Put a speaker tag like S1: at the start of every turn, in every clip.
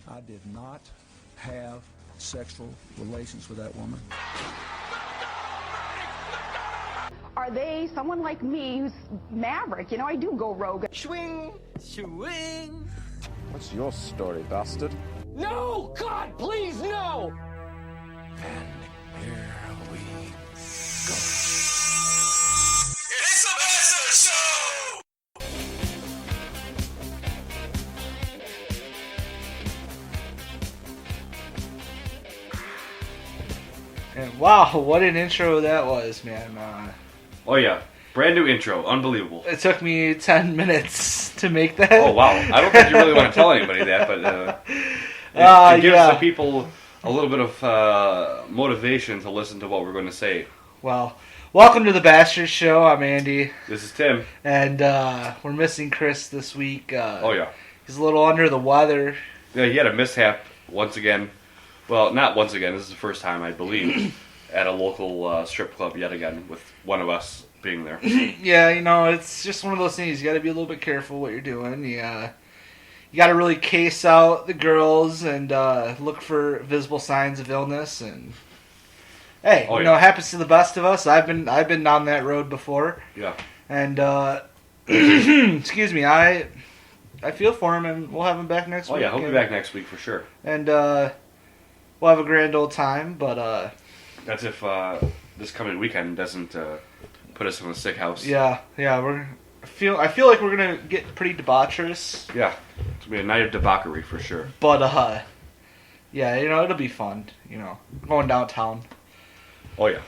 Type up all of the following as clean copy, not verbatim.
S1: I did not have sexual relations with that woman.
S2: Are they someone like me who's maverick? You know, I do go rogue.
S3: Swing, swing.
S4: What's your story, bastard?
S3: No! God, please, no!
S1: And here we go.
S5: It's the Bastard Show!
S6: And wow, what an intro that was, man.
S7: Oh yeah, brand new intro, unbelievable.
S6: It took me 10 minutes to make that.
S7: Oh wow, I don't think you really want to tell anybody that, but it gives
S6: yeah.
S7: the people a little bit of motivation to listen to what we're going to say.
S6: Well, welcome to the Bastard Show. I'm Andy,
S7: This is Tim.
S6: and we're missing Chris this week.
S7: Oh yeah,
S6: He's a little under the weather.
S7: yeah. He had a mishap once again. Well, not once again. This is the first time, I believe, at a local strip club yet again, with one of us being there.
S6: Yeah, you know, it's just one of those things. You got to be a little bit careful what you're doing. You got to really case out the girls and look for visible signs of illness. And hey,
S7: Oh,
S6: you
S7: yeah.
S6: know, it happens to the best of us. I've been down that road before.
S7: Yeah.
S6: And excuse me, I feel for him, and we'll have him back next
S7: Oh
S6: week.
S7: yeah, he'll be back next week for sure.
S6: And we'll have a grand old time. But
S7: That's if this coming weekend doesn't put us in a sick house.
S6: yeah, I feel like we're gonna get pretty debaucherous.
S7: Yeah. It's gonna be a night of debauchery for sure.
S6: But yeah, you know, it'll be fun. You know, going downtown.
S7: Oh yeah.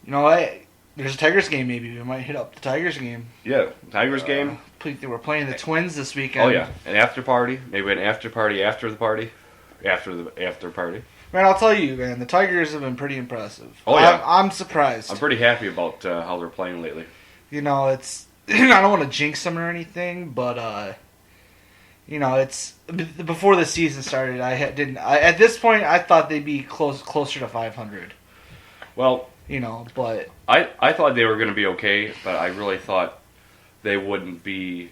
S6: You know, there's a Tigers game. Maybe we might hit up the Tigers game.
S7: Yeah. Tigers game.
S6: We're playing the Twins this weekend.
S7: Oh yeah, an after party. Maybe an after party after the party. After the after party.
S6: Man, I'll tell you, man, the Tigers have been pretty impressive.
S7: Oh, yeah.
S6: I'm surprised.
S7: I'm pretty happy about how they're playing lately.
S6: You know, it's I don't want to jinx them or anything, but you know, it's before the season started. At this point I thought they'd be closer to 500.
S7: Well,
S6: You know, but
S7: I thought they were going to be okay, but I really thought they wouldn't be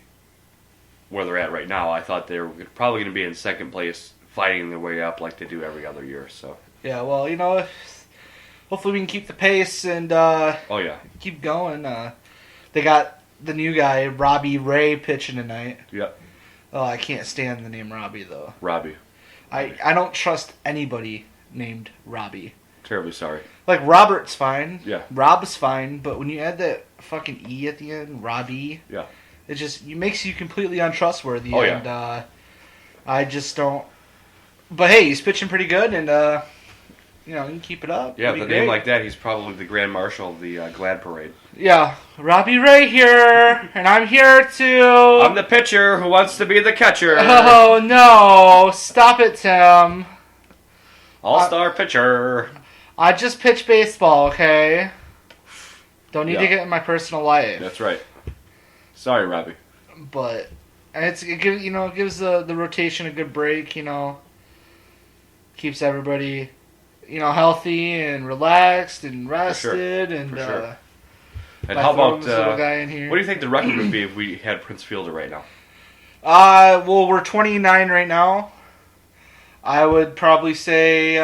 S7: where they're at right now. I thought they were probably going to be in second place, fighting their way up like they do every other year. So.
S6: yeah, well, you know, hopefully we can keep the pace and
S7: Oh yeah.
S6: keep going. They got the new guy, Robbie Ray, pitching tonight.
S7: Yeah.
S6: Oh, I can't stand the name Robbie, though.
S7: Robbie.
S6: I don't trust anybody named Robbie.
S7: Terribly sorry.
S6: Like, Robert's fine.
S7: Yeah.
S6: Rob's fine, but when you add that fucking E at the end, Robbie,
S7: Yeah.
S6: it makes you completely untrustworthy.
S7: Oh, yeah.
S6: And I just don't... But hey, he's pitching pretty good, and you know, you can keep it up.
S7: Yeah,
S6: It'll
S7: with
S6: be
S7: a name
S6: great.
S7: like that, he's probably the Grand Marshal of the Glad Parade.
S6: Yeah, Robbie Ray here, and I'm here to...
S7: I'm the pitcher who wants to be the catcher.
S6: Oh, no. Stop it, Tim.
S7: All-star pitcher.
S6: I just pitch baseball, okay? Don't need
S7: Yeah.
S6: to get in my personal life.
S7: That's right. Sorry, Robbie.
S6: But it gives the rotation a good break, you know. Keeps everybody, you know, healthy and relaxed and rested. And
S7: For sure. And
S6: by
S7: how
S6: throwing
S7: about,
S6: this little guy in here.
S7: what do you think the record would be if we had Prince Fielder right now?
S6: Well, we're 29 right now. I would probably say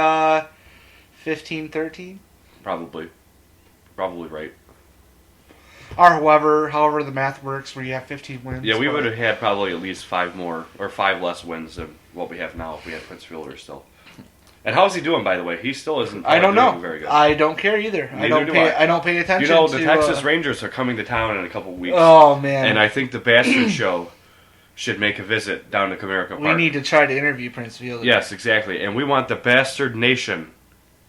S6: 15, 13.
S7: Probably right.
S6: Or however the math works, where you have 15 wins.
S7: Yeah, we
S6: but-
S7: would have had probably at least 5 more, or 5 less wins than what we have now if we had Prince Fielder still. And how's he doing, by the way? He still isn't
S6: I don't
S7: doing
S6: know.
S7: very good.
S6: I don't care either. I
S7: Neither do I.
S6: don't pay attention.
S7: You know, the
S6: to,
S7: Texas Rangers are coming to town in a couple weeks.
S6: Oh man!
S7: And I think the Bastard Show should make a visit down to Comerica Park.
S6: we need to try to interview Prince Fielder.
S7: Yes, exactly. And we want the Bastard Nation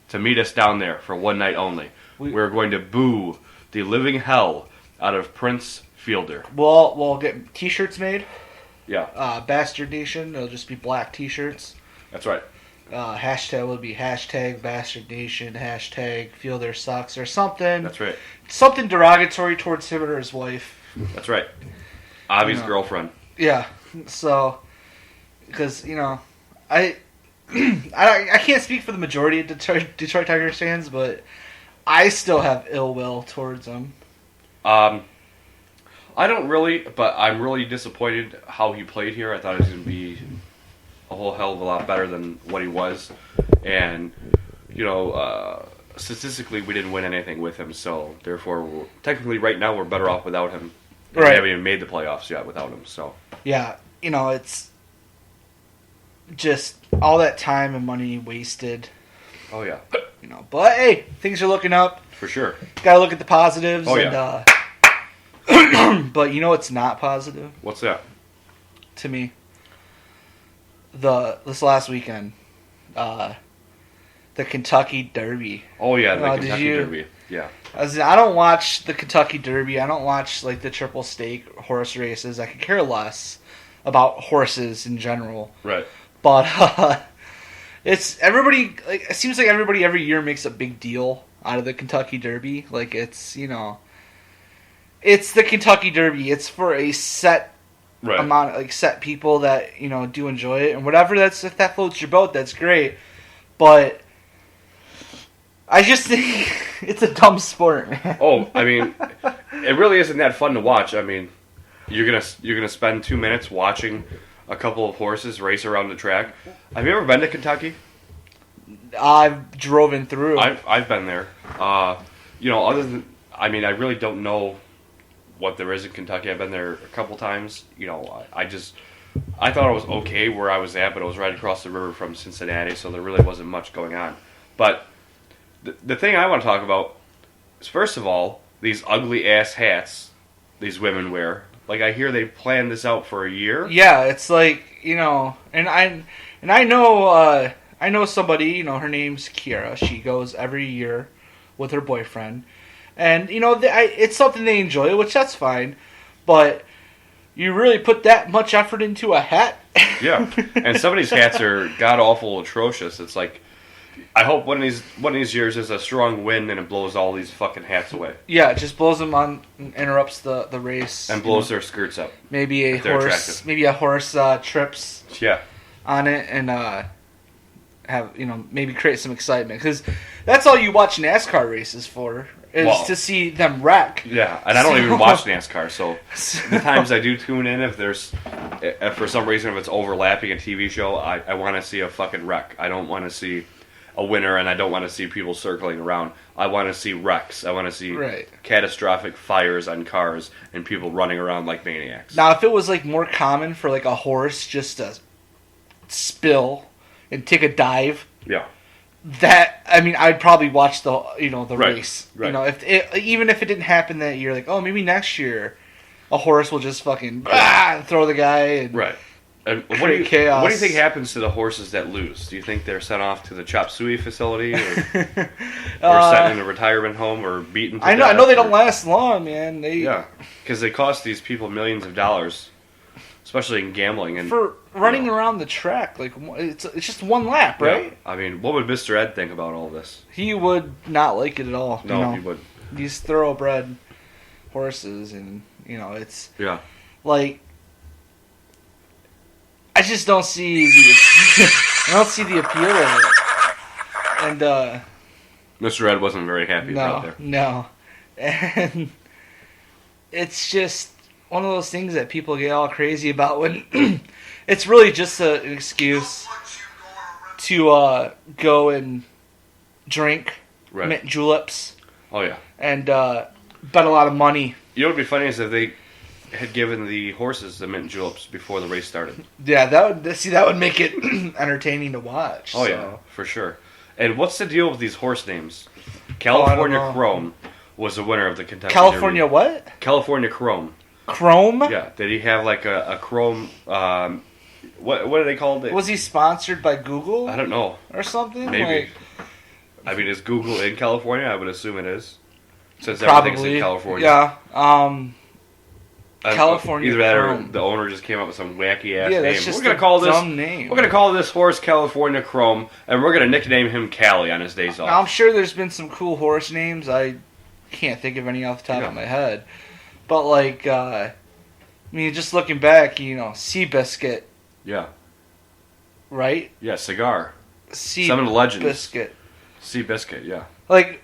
S7: to meet us down there for one night only. We're going to boo the living hell out of Prince Fielder.
S6: We'll get T-shirts made.
S7: Yeah,
S6: Bastard Nation. It'll just be black T-shirts.
S7: that's right.
S6: Hashtag will be hashtag Bastard Nation, hashtag Fielder sucks or something.
S7: That's right.
S6: Something derogatory towards him or his wife.
S7: That's right. Avi's
S6: You know.
S7: girlfriend.
S6: Yeah. So, because you know, I can't speak for the majority of Detroit Tigers fans, but I still have ill will towards them.
S7: I don't really, but I'm really disappointed how he played here. I thought he was going to be a whole hell of a lot better than what he was, and statistically we didn't win anything with him, so therefore technically right now we're better off without him. And
S6: Right.
S7: We haven't even made the playoffs yet without him. So
S6: Yeah, it's just all that time and money wasted.
S7: oh yeah,
S6: But hey, things are looking up.
S7: for sure.
S6: Gotta look at the positives.
S7: Oh,
S6: And, but it's not positive
S7: What's that?
S6: to me. This last weekend, the Kentucky Derby.
S7: Oh yeah, the
S6: Did
S7: Kentucky
S6: you-
S7: Derby. Yeah.
S6: I don't watch the Kentucky Derby. I don't watch like the triple stake horse races. I could care less about horses in general.
S7: Right.
S6: But it's everybody. Like, it seems like everybody every year makes a big deal out of the Kentucky Derby. Like it's it's the Kentucky Derby. It's for a set
S7: Right.
S6: amount, like set people that do enjoy it and whatever. If that floats your boat, that's great. But I just think it's a dumb sport, man.
S7: Oh, I mean, it really isn't that fun to watch. I mean, you're gonna spend 2 minutes watching a couple of horses race around the track. Have you ever been to Kentucky?
S6: I've driven through.
S7: I've been there. Other than, I mean, I really don't know what there is in Kentucky. I've been there a couple times. I thought it was okay where I was at, but it was right across the river from Cincinnati, so there really wasn't much going on. But the thing I want to talk about is, first of all, these ugly ass hats these women wear. Like, I hear they planned this out for a year.
S6: Yeah, it's like and I know somebody. Her name's Kiara. She goes every year with her boyfriend, and it's something they enjoy, which that's fine. But you really put that much effort into a hat?
S7: Yeah, and some of these hats are god awful, atrocious. It's like, I hope one of these years there's a strong wind and it blows all these fucking hats away
S6: Yeah, it just blows them on, interrupts the race,
S7: and blows their skirts up.
S6: maybe a
S7: if they're
S6: horse,
S7: attractive.
S6: Trips
S7: Yeah,
S6: on it and have maybe create some excitement, because that's all you watch NASCAR races for, is to see them wreck.
S7: yeah, and I don't even watch NASCAR, so the times I do tune in, if for some reason if it's overlapping a TV show, I want to see a fucking wreck. I don't want to see a winner, and I don't want to see people circling around. I want to see wrecks. I want to see
S6: Right.
S7: catastrophic fires on cars and people running around like maniacs.
S6: Now, if it was like more common for like a horse just to spill and take a dive,
S7: Yeah,
S6: I'd probably watch the
S7: Right,
S6: race.
S7: right.
S6: Even if it didn't happen that year, like, oh, maybe next year a horse will just fucking and throw the guy and
S7: right. And what do
S6: create chaos.
S7: you think happens to the horses that lose? Do you think they're sent off to the chop suey facility, or sent in a retirement home, or beaten to
S6: I
S7: death?
S6: know they don't last long, man.
S7: Yeah, because they cost these people millions of dollars, especially in gambling. And
S6: for running around the track, like it's just one lap, right?
S7: Yeah. I mean, what would Mr. Ed think about all this?
S6: He would not like it at all.
S7: No, he would.
S6: These thoroughbred horses, and it's
S7: Yeah.
S6: like, I just don't see the appeal of it. And
S7: Mr. Ed wasn't very happy about there.
S6: no, and it's just one of those things that people get all crazy about when it's really just an excuse to go and drink
S7: Right.
S6: mint juleps
S7: Oh yeah.
S6: and bet a lot of money.
S7: You know what would be funny is if they had given the horses the mint juleps before the race started.
S6: Yeah, that would make it entertaining to watch.
S7: Oh
S6: so.
S7: yeah, for sure. And what's the deal with these horse names? California
S6: know.
S7: Chrome was the winner of the Kentucky
S6: California
S7: Derby.
S6: what?
S7: California Chrome.
S6: Chrome?
S7: Yeah. Did he have like a Chrome? What do they call it?
S6: Was he sponsored by Google
S7: I don't know.
S6: or something?
S7: Maybe.
S6: Like,
S7: I mean, is Google in California? I would assume it is, since everything's
S6: probably.
S7: in California.
S6: Yeah. California
S7: Either that or
S6: Chrome.
S7: the owner just came up with some wacky ass
S6: Yeah,
S7: name.
S6: that's just
S7: We're gonna
S6: a
S7: call this.
S6: dumb name.
S7: We're gonna call this horse California Chrome, and we're gonna nickname him Cali on his days off.
S6: Now, I'm sure there's been some cool horse names. I can't think of any off the top
S7: Yeah.
S6: of my head. But, like, just looking back, Seabiscuit,
S7: Yeah,
S6: right?
S7: yeah, cigar.
S6: Sea
S7: Some of the legends.
S6: Biscuit.
S7: Sea biscuit. Yeah,
S6: Like,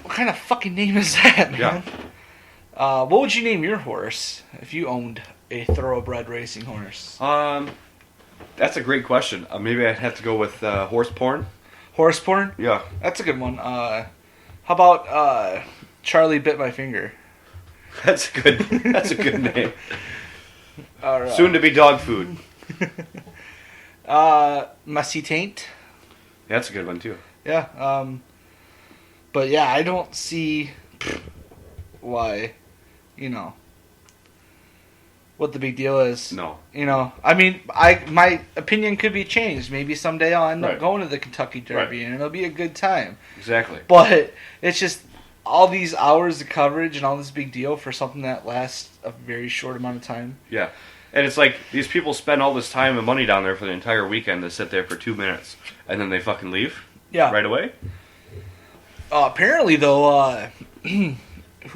S6: what kind of fucking name is that, man?
S7: Yeah.
S6: What would you name your horse if you owned a thoroughbred racing horse?
S7: That's a great question. Maybe I'd have to go with horse porn.
S6: Horse porn?
S7: Yeah.
S6: That's a good one. How about Charlie Bit My Finger?
S7: That's a good name.
S6: All right.
S7: Soon to be dog food.
S6: Messy Taint?
S7: That's a good one too.
S6: Yeah. But yeah, I don't see why, what the big deal is.
S7: No.
S6: I mean, my opinion could be changed. Maybe someday I'll end up
S7: Right.
S6: going to the Kentucky Derby,
S7: Right.
S6: and it'll be a good time.
S7: Exactly.
S6: But it's just all these hours of coverage and all this big deal for something that lasts a very short amount of time.
S7: Yeah. And it's like these people spend all this time and money down there for the entire weekend to sit there for 2 minutes, and then they fucking leave.
S6: Yeah.
S7: Right away.
S6: Apparently, though, who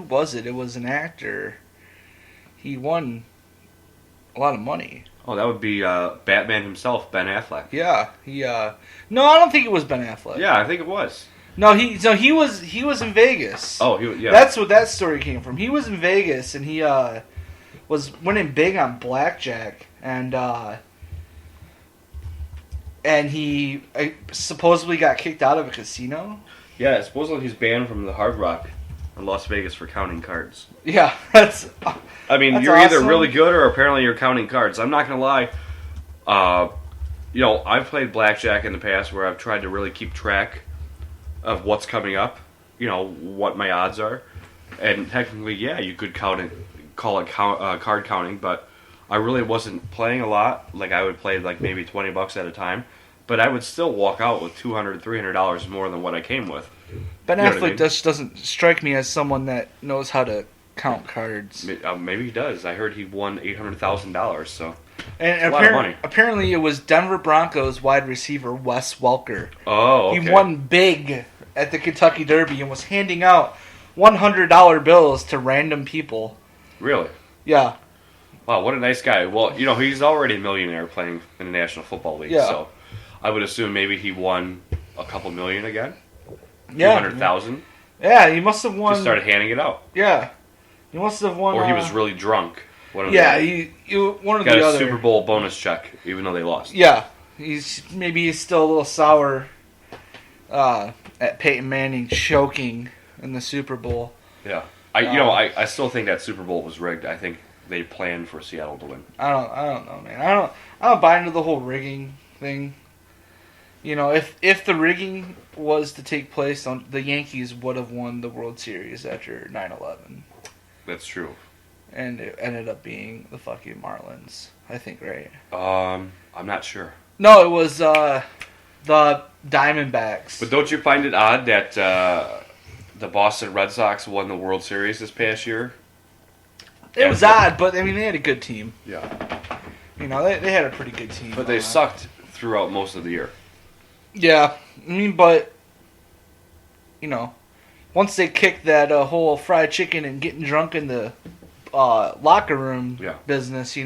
S6: was it? It was an actor. He won a lot of money.
S7: Oh, that would be Batman himself, Ben Affleck.
S6: Yeah, no, I don't think it was Ben Affleck.
S7: Yeah, I think it was.
S6: No, he was in Vegas.
S7: Oh, yeah.
S6: That's what that story came from. He was in Vegas and he was winning big on blackjack and he supposedly got kicked out of a casino.
S7: Yeah, supposedly he's banned from the Hard Rock in Las Vegas for counting cards.
S6: Yeah, that's.
S7: I mean,
S6: That's
S7: you're either
S6: awesome.
S7: really good or apparently you're counting cards. I'm not going to lie. I've played blackjack in the past where I've tried to really keep track of what's coming up, what my odds are. And technically, yeah, you could call it card counting, but I really wasn't playing a lot. Like, I would play like maybe $20 at a time. But I would still walk out with $200, $300 more than what I came with.
S6: Ben
S7: You know what I
S6: Affleck
S7: mean?
S6: just doesn't strike me as someone that knows how to count cards.
S7: Maybe he does. I heard he won $800,000, so...
S6: And
S7: a lot of money.
S6: apparently it was Denver Broncos wide receiver Wes Welker.
S7: Oh, okay.
S6: He won big at the Kentucky Derby and was handing out $100 bills to random people.
S7: Really?
S6: Yeah.
S7: Wow, what a nice guy. Well, he's already a millionaire playing in the National Football League,
S6: Yeah.
S7: so I would assume maybe he won a couple million again.
S6: Yeah.
S7: 200,000.
S6: Yeah, he must have won.
S7: Just started handing it out.
S6: Yeah. He must have won.
S7: Or he was really drunk. One of
S6: Yeah,
S7: the
S6: one of
S7: got
S6: the
S7: a
S6: other.
S7: Super Bowl bonus check, even though they lost.
S6: Yeah. He's still a little sour at Peyton Manning choking in the Super Bowl.
S7: Yeah. I still think that Super Bowl was rigged. I think they planned for Seattle to win.
S6: I don't know, man. I don't buy into the whole rigging thing. If the rigging was to take place, the Yankees would have won the World Series after 9/11,
S7: That's true.
S6: and it ended up being the fucking Marlins. I think, right?
S7: I'm not sure.
S6: No, it was the Diamondbacks.
S7: But don't you find it odd that the Boston Red Sox won the World Series this past year?
S6: It was odd, but I mean they had a good team.
S7: Yeah.
S6: They had a pretty good team.
S7: But they sucked throughout most of the year.
S6: Yeah, I mean, but once they kicked that whole fried chicken and getting drunk in the locker room
S7: Yeah.
S6: business,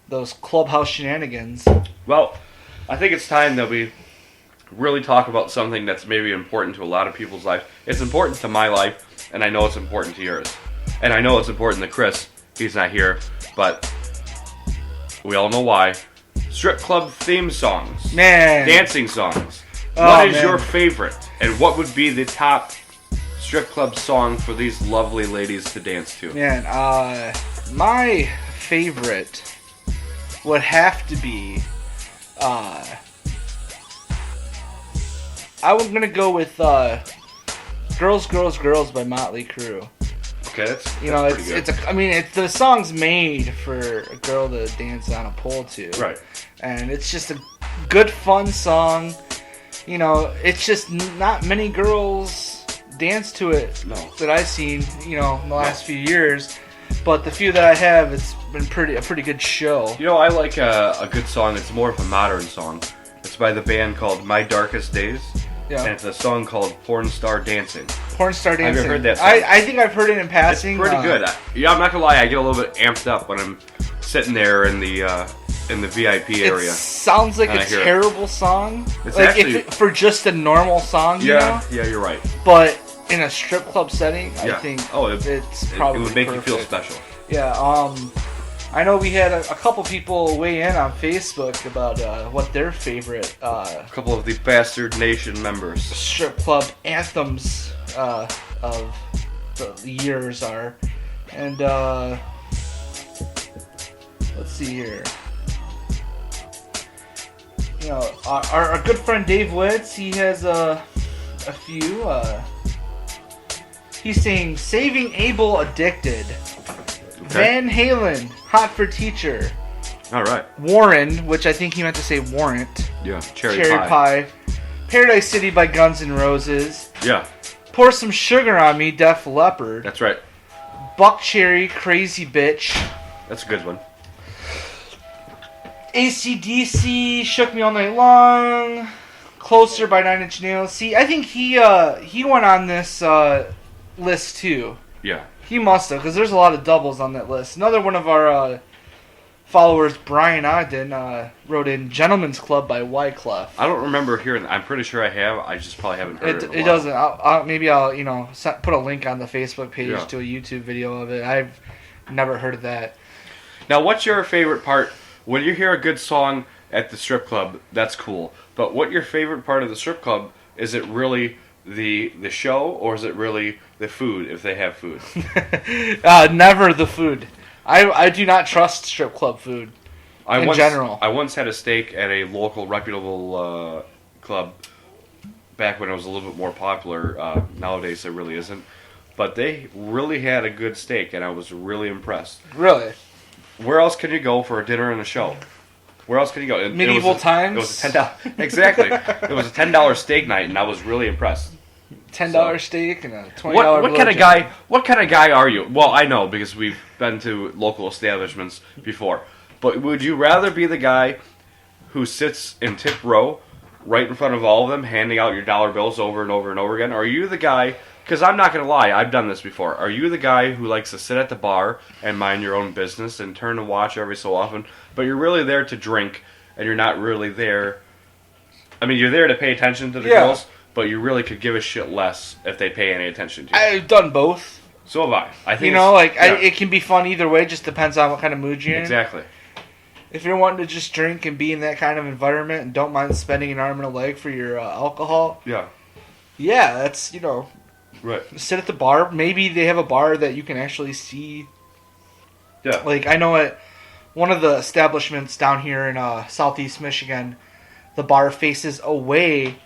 S6: those clubhouse shenanigans.
S7: Well, I think it's time that we really talk about something that's maybe important to a lot of people's life. It's important to my life, and I know it's important to yours. And I know it's important to Chris. He's not here, but we all know why. Strip club theme songs.
S6: Man.
S7: Dancing songs.
S6: Oh,
S7: What is
S6: man.
S7: your favorite? And what would be the top strip club song for these lovely ladies to dance to?
S6: Man, my favorite would have to be, I'm gonna go with "Girls, Girls, Girls" by Motley Crue.
S7: Okay, that's
S6: You know,
S7: pretty good.
S6: the song's made for a girl to dance on a pole to.
S7: Right.
S6: And it's just a good, fun song. It's just not many girls dance to it
S7: No.
S6: that I've seen, in the last few years. But the few that I have, it's been a pretty good show.
S7: I like a good song. It's more of a modern song. It's by the band called My Darkest Days.
S6: Yeah.
S7: And it's a song called Porn Star Dancing.
S6: Porn Star Dancing.
S7: Have you heard that song?
S6: I think I've heard it in
S7: It's
S6: passing.
S7: pretty good. I'm not gonna lie. I get a little bit amped up when I'm sitting there in the VIP
S6: It
S7: area.
S6: sounds like
S7: And
S6: a
S7: I hear it.
S6: terrible song.
S7: It's
S6: like
S7: actually-
S6: for just a normal song,
S7: Yeah, you're right.
S6: But in a strip club setting, I
S7: Yeah.
S6: think
S7: Oh, it
S6: it's
S7: It
S6: probably
S7: would make you feel
S6: perfect.
S7: special.
S6: Yeah. I know we had a couple people weigh in on Facebook about what their favorite
S7: A couple of the Bastard Nation members.
S6: strip club anthems of the years are. And let's see here. You know, our good friend Dave Witz, he has a few. He's saying Saving Abel Addicted. Van Halen, Hot for Teacher.
S7: All right.
S6: Warren, which I think he meant to say Warrant.
S7: Yeah. Cherry
S6: Pie. Paradise City by Guns N' Roses.
S7: Yeah.
S6: Pour Some Sugar on Me, Def Leppard.
S7: That's right.
S6: Buck Cherry, Crazy Bitch.
S7: That's a good one.
S6: AC/DC, Shook Me All Night Long. Closer by Nine Inch Nails. See, I think he went on this list too.
S7: Yeah.
S6: He must have, because there's a lot of doubles on that list. Another one of our followers, Brian Ogden, wrote in Gentleman's Club by Wyclef.
S7: I don't remember hearing. I'm pretty sure I have. I just probably haven't heard it.
S6: It doesn't. Maybe I'll put a link on the Facebook page
S7: Yeah.
S6: to a YouTube video of it. I've never heard of that.
S7: Now, what's your favorite part when you hear a good song at the strip club? That's cool. But what your favorite part of the strip club is? It really the show, or is it really the food if they have food?
S6: Never the food. I do not trust strip club food in general.
S7: I once had a steak at a local reputable club back when it was a little bit more popular. Nowadays it really isn't. But they really had a good steak, and I was really impressed.
S6: Really?
S7: Where else can you go for a dinner and a show? Where else can you go?
S6: Medieval times?
S7: It was a $10. Exactly. It was a $10 steak night, and I was really impressed.
S6: $10 steak and a $20
S7: what kind of guy? What kind of guy are you? Well, I know because we've been to local establishments before. But would you rather be the guy who sits in tip row, right in front of all of them, handing out your dollar bills over and over and over again? Or are you the guy? Because I'm not gonna lie, I've done this before. Are you the guy who likes to sit at the bar and mind your own business and turn to watch every so often, but you're really there to drink and you're not really there? I mean, you're there to pay attention to the girls. But you really could give a shit less if they pay any attention to you.
S6: I've done both.
S7: So have I. I think
S6: it can be fun either way. Just depends on what kind of mood you're in.
S7: Exactly.
S6: If you're wanting to just drink and be in that kind of environment and don't mind spending an arm and a leg for your alcohol,
S7: yeah,
S6: that's
S7: right.
S6: Sit at the bar. Maybe they have a bar that you can actually see.
S7: Yeah.
S6: Like I know at one of the establishments down here in Southeast Michigan, the bar faces away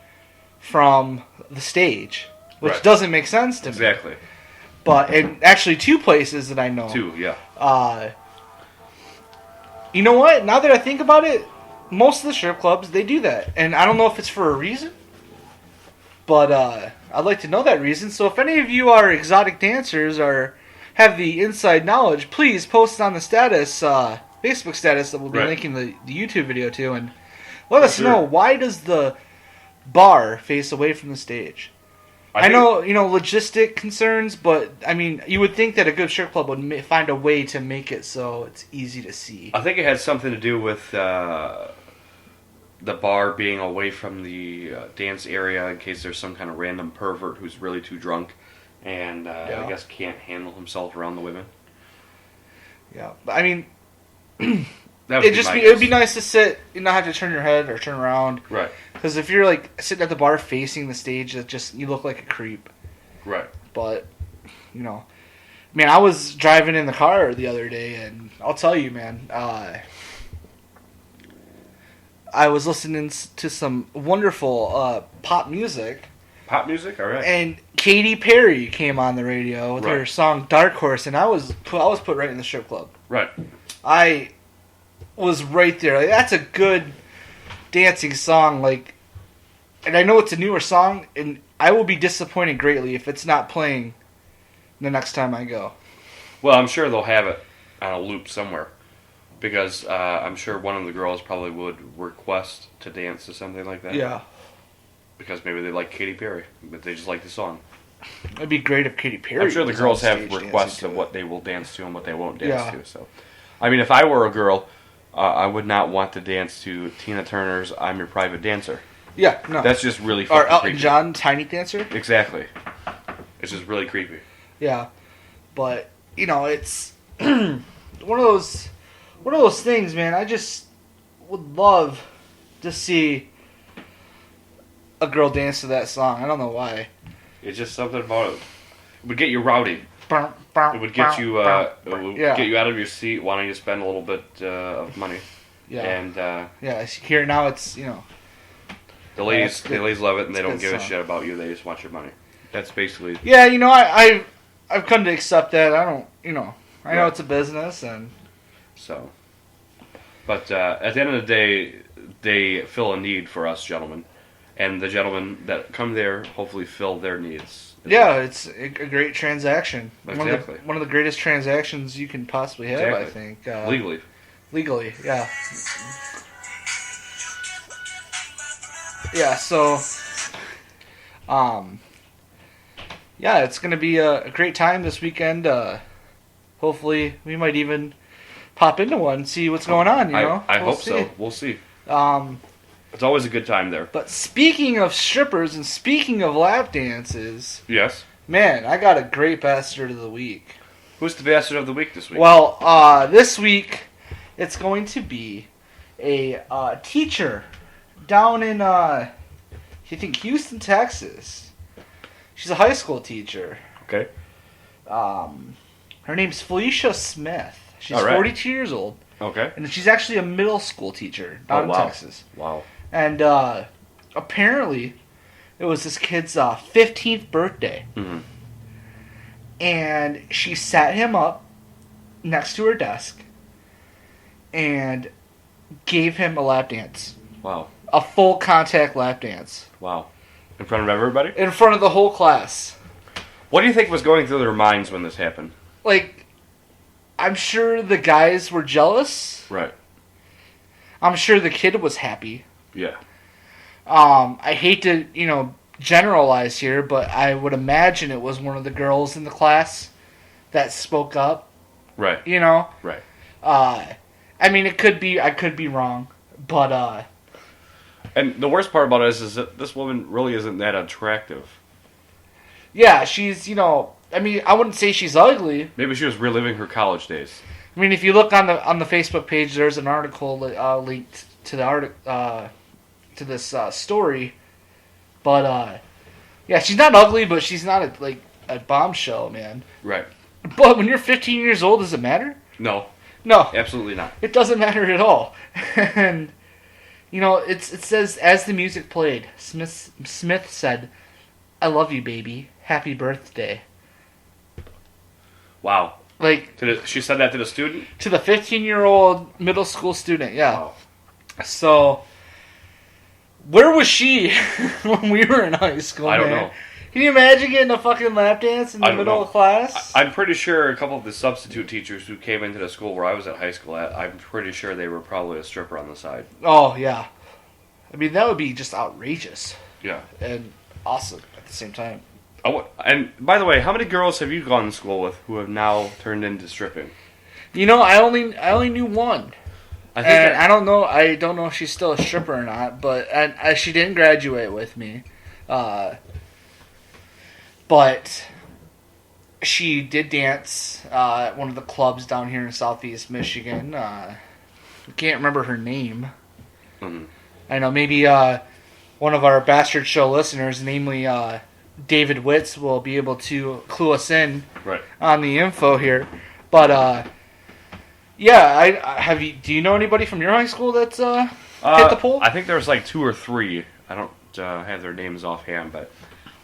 S6: from the stage, which doesn't make sense to me.
S7: Exactly.
S6: But and actually, two places that I know.
S7: Two, yeah.
S6: You know what? Now that I think about it, most of the strip clubs they do that, and I don't know if it's for a reason. But I'd like to know that reason. So if any of you are exotic dancers or have the inside knowledge, please post it on the status, Facebook status that we'll be linking the YouTube video to, and let us know, why does the bar face away from the stage? I know, logistic concerns, but I mean, you would think that a good strip club would find a way to make it so it's easy to see.
S7: I think it had something to do with the bar being away from the dance area in case there's some kind of random pervert who's really too drunk and I guess can't handle himself around the women.
S6: Yeah, but I mean,
S7: it
S6: would be nice to sit and not have to turn your head or turn around.
S7: Right.
S6: Because if you're like sitting at the bar facing the stage, you look like a creep.
S7: Right.
S6: But man, I was driving in the car the other day, and I'll tell you, man, I was listening to some wonderful pop music.
S7: Pop music, all right.
S6: And Katy Perry came on the radio with her song "Dark Horse," and I was put right in the strip club.
S7: Right.
S6: I was right there. Like, that's a good dancing song. Like, and I know it's a newer song, and I will be disappointed greatly if it's not playing the next time I go.
S7: Well, I'm sure they'll have it on a loop somewhere, because I'm sure one of the girls probably would request to dance to something like that.
S6: Yeah.
S7: Because maybe they like Katy Perry, but they just like the song.
S6: It'd be great if Katy Perry.
S7: I'm sure the
S6: was
S7: girls
S6: on
S7: have
S6: stage
S7: requests
S6: dancing
S7: of
S6: to
S7: what they will dance to and what they won't dance to. So, I mean, if I were a girl, I would not want to dance to Tina Turner's "I'm Your Private Dancer."
S6: Yeah, no.
S7: That's just really fucking
S6: Or Elton
S7: creepy.
S6: John, Tiny Dancer.
S7: Exactly. It's just really creepy.
S6: Yeah, but it's one of those one of those things, man. I just would love to see a girl dance to that song. I don't know why.
S7: It's just something about it. It would get you rowdy.
S6: It
S7: It would get you. Get you out of your seat, wanting to spend a little bit of money.
S6: Yeah.
S7: And
S6: Yeah. Here now, it's
S7: the
S6: that's good.
S7: ladies love it, and they
S6: That's
S7: don't
S6: good
S7: give a
S6: song.
S7: shit about you. They just want your money. That's basically.
S6: Yeah, I've come to accept that. I don't, I know
S7: Right.
S6: it's a business, and
S7: So, but at the end of the day, they fill a need for us gentlemen, and the gentlemen that come there hopefully fill their needs. as
S6: yeah,
S7: well.
S6: it's a great transaction.
S7: Exactly.
S6: One of the greatest transactions you can possibly have, I
S7: Exactly.
S6: think.
S7: Legally.
S6: Legally, yeah. Yeah, so, yeah, it's gonna be a great time this weekend. Hopefully, we might even pop into one, and see what's going on.
S7: I
S6: We'll
S7: hope
S6: see.
S7: so. We'll see.
S6: Um,
S7: It's always a good time there.
S6: but speaking of strippers and speaking of lap dances,
S7: Yes.
S6: man, I got a great bastard of the week.
S7: Who's the bastard of the week this week?
S6: Well, this week it's going to be a teacher down in I think Houston, Texas. She's a high school teacher.
S7: Okay.
S6: Her name's Felicia Smith. She's
S7: All right.
S6: 42 years old,
S7: Okay.
S6: and she's actually a middle school teacher down in
S7: wow.
S6: Texas.
S7: Wow.
S6: And apparently, it was this kid's 15th birthday.
S7: Mhm.
S6: And she sat him up next to her desk and gave him a lap dance.
S7: Wow.
S6: A full contact lap dance.
S7: Wow. In front of everybody?
S6: In front of the whole class.
S7: What do you think was going through their minds when this happened?
S6: Like, I'm sure the guys were jealous.
S7: Right.
S6: I'm sure the kid was happy.
S7: Yeah.
S6: I hate to, generalize here, but I would imagine it was one of the girls in the class that spoke up,
S7: Right.
S6: Right.
S7: Right.
S6: I mean, it could be, I could be wrong, but,
S7: And the worst part about it is that this woman really isn't that attractive.
S6: yeah, she's, I mean, I wouldn't say she's ugly.
S7: Maybe she was reliving her college days.
S6: I mean, if you look on the Facebook page, there's an article linked to the to this story. But yeah, she's not ugly, but she's not a bombshell, man.
S7: Right.
S6: But when you're 15 years old, does it matter?
S7: No.
S6: No,
S7: Absolutely not.
S6: it doesn't matter at all. And it says as the music played, Smith said, "I love you, baby. Happy birthday."
S7: Wow.
S6: Like
S7: She said that to the student?
S6: to the 15-year-old middle school student, yeah.
S7: Wow.
S6: So, where was she when we were in high school?
S7: I don't
S6: man?
S7: know.
S6: Can you imagine getting a fucking lap dance in
S7: I
S6: the
S7: don't
S6: middle
S7: know.
S6: of class?
S7: I'm pretty sure a couple of the substitute teachers who came into the school where I was at high school at, I'm pretty sure they were probably a stripper on the side.
S6: Oh yeah, I mean that would be just outrageous
S7: Yeah.
S6: and awesome at the same time.
S7: And by the way, how many girls have you gone to school with who have now turned into stripping?
S6: I only knew one,
S7: I think
S6: and
S7: that-
S6: I don't know if she's still a stripper or not. But she didn't graduate with me, but she did dance at one of the clubs down here in Southeast Michigan. I can't remember her name.
S7: Mhm.
S6: I know maybe one of our Bastard Show listeners, namely David Witz, will be able to clue us in
S7: Right.
S6: on the info here. But yeah, do you know anybody from your high school that's hit the pole?
S7: I think there was like 2 or 3. I don't have their names offhand, but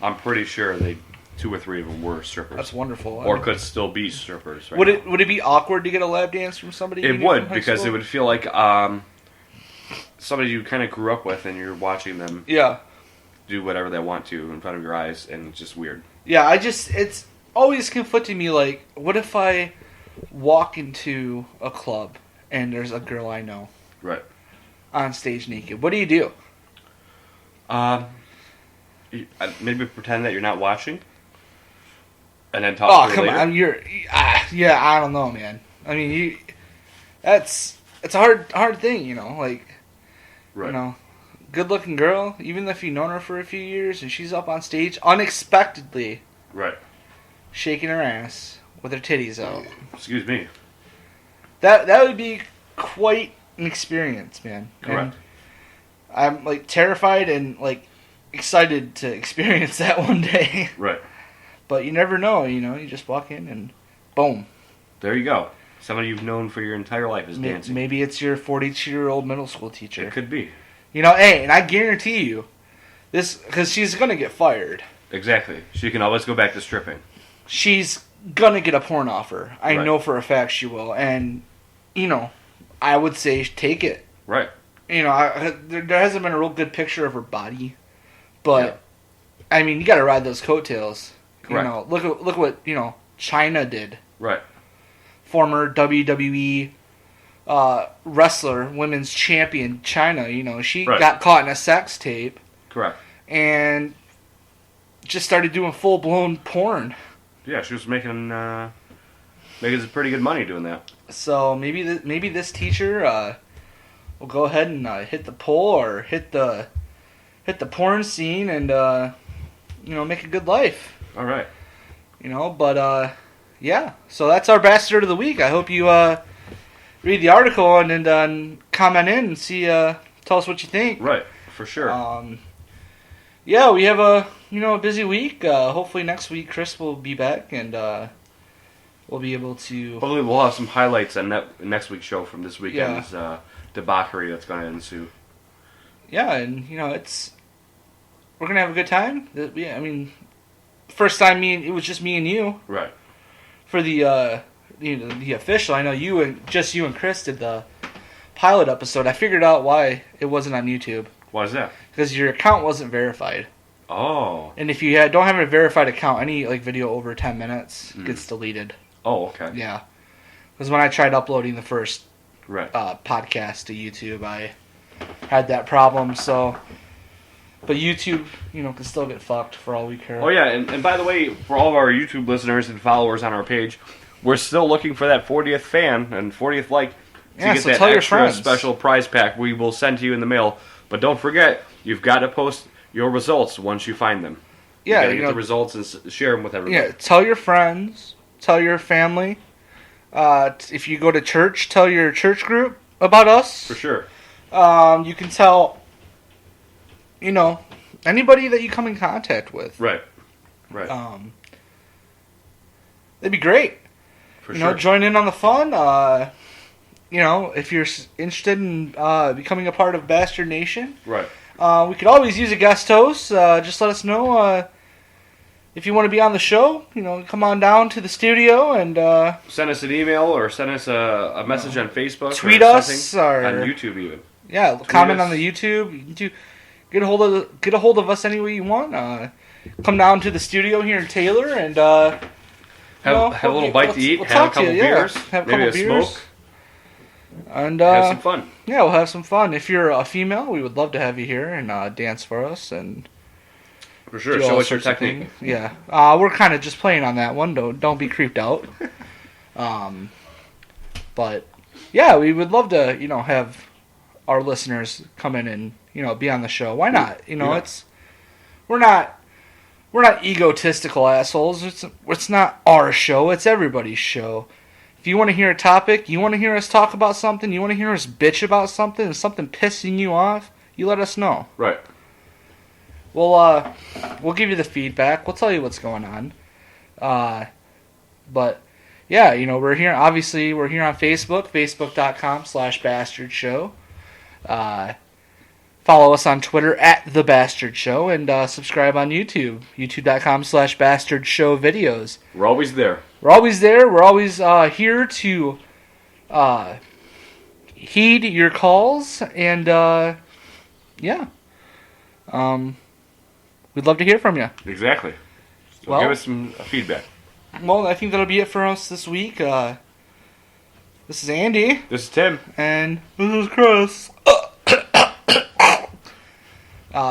S7: I'm pretty sure 2 or 3 of them were strippers.
S6: That's wonderful.
S7: Or could still be strippers. Right
S6: would
S7: now.
S6: it be awkward to get a lap dance from somebody? you
S7: It
S6: knew
S7: would,
S6: from high
S7: because
S6: school?
S7: it would feel like somebody you kind of grew up with, and you're watching them
S6: Yeah,
S7: do whatever they want to in front of your eyes, and it's just weird.
S6: yeah. It's always conflicting me. Like, what if I walk into a club and there's a girl I know
S7: Right.
S6: on stage naked? What do you do?
S7: Maybe pretend that you're not watching, and then talk to her
S6: Come
S7: later.
S6: on, yeah. I don't know, man. I mean, it's a hard thing, like.
S7: Right.
S6: Good looking girl, even if you've known her for a few years, and she's up on stage unexpectedly
S7: Right.
S6: shaking her ass with her titties out.
S7: Excuse me.
S6: That would be quite an experience, man.
S7: Correct.
S6: And I'm like terrified and like excited to experience that one day.
S7: Right.
S6: But you never know, you just walk in and boom.
S7: There you go. Somebody you've known for your entire life is dancing.
S6: Maybe it's your 42-year-old middle school teacher.
S7: It could be.
S6: Hey, and I guarantee you, this, because she's going to get fired.
S7: Exactly. She can always go back to stripping.
S6: She's going to get a porn offer. I
S7: Right.
S6: know for a fact she will. And, I would say take it.
S7: Right.
S6: There hasn't been a real good picture of her body. But, I mean, you got to ride those coattails.
S7: Correct.
S6: Look what, China did.
S7: Right.
S6: Former WWE wrestler, women's champion, China. She
S7: Right.
S6: got caught in a sex tape
S7: Correct.
S6: and just started doing full blown porn.
S7: Yeah, she was making some pretty good money doing that.
S6: So maybe this teacher will go ahead and hit the pole or hit the porn scene and make a good life.
S7: All right.
S6: But yeah. So that's our bastard of the week. I hope you read the article and then comment in and see. Tell us what you think.
S7: Right. For sure.
S6: Yeah, we have a busy week. Hopefully next week Chris will be back and we'll be able to.
S7: Hopefully we'll have some highlights on next week's show from this weekend's debauchery that's going to ensue.
S6: Yeah, and we're gonna have a good time. Yeah, I mean, first time it was just me and you
S7: Right.
S6: for the official. I know you and Chris did the pilot episode. I figured out why it wasn't on YouTube
S7: Why is that?
S6: because your account wasn't verified.
S7: Oh.
S6: And if you don't have a verified account, any video over 10 minutes gets deleted.
S7: Oh, okay.
S6: Yeah, because when I tried uploading the first
S7: Right.
S6: podcast to YouTube, I had that problem. So, but YouTube, can still get fucked for all we care.
S7: Oh, yeah, and by the way, for all of our YouTube listeners and followers on our page, we're still looking for that 40th fan and 40th like to
S6: Yeah,
S7: get
S6: so
S7: that
S6: tell your
S7: extra
S6: friends.
S7: special prize pack we will send to you in the mail. But don't forget, you've got to post your results once you find them. You
S6: Yeah,
S7: got to get the results and share them with everybody.
S6: Yeah, tell your friends, tell your family. If you go to church, tell your church group about us.
S7: For sure.
S6: You can tell, anybody that you come in contact with.
S7: Right. Right.
S6: That'd be great.
S7: For sure.
S6: Join in on the fun. If you're interested in becoming a part of Bastard Nation,
S7: Right.
S6: we could always use a guest host. Just let us know if you want to be on the show. Come on down to the studio and
S7: Send us an email or send us a message on Facebook.
S6: Tweet
S7: or
S6: us
S7: something.
S6: or-
S7: on YouTube even.
S6: comment
S7: us.
S6: on the YouTube. You can get a hold of us any way you want. Come down to the studio here in Taylor and
S7: Have a little bite to eat.
S6: We'll
S7: have a
S6: talk to
S7: couple
S6: you, yeah.
S7: beers.
S6: Have a
S7: maybe
S6: couple
S7: a
S6: beers.
S7: smoke.
S6: And
S7: Have some fun.
S6: yeah, we'll have some fun. If you're a female, we would love to have you here and dance for us and
S7: For sure.
S6: do
S7: Show
S6: all
S7: us your
S6: sorts of
S7: technique.
S6: things. Yeah, we're kind of just playing on that one. Don't be creeped out. But yeah, we would love to have our listeners come in and be on the show. Why not?
S7: Yeah.
S6: We're not egotistical assholes. It's not our show. It's everybody's show. If you want to hear a topic, you want to hear us talk about something, you want to hear us bitch about something, and something pissing you off, you let us know.
S7: Right.
S6: We'll give you the feedback. We'll tell you what's going on. But yeah, we're here. Obviously, we're here on Facebook, facebook.com/bastardshow. Follow us on Twitter @TheBastardShow and subscribe on YouTube, youtube.com/bastardshow videos.
S7: We're always there.
S6: We're always there. We're always here to heed your calls and yeah. We'd love to hear from you.
S7: Exactly. So
S6: Well-
S7: give us some feedback.
S6: Well, I think that'll be it for us this week. This is Andy.
S7: This is Tim.
S6: And this is Chris.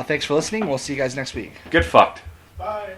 S6: Thanks for listening. We'll see you guys next week.
S7: Get fucked.
S6: Bye.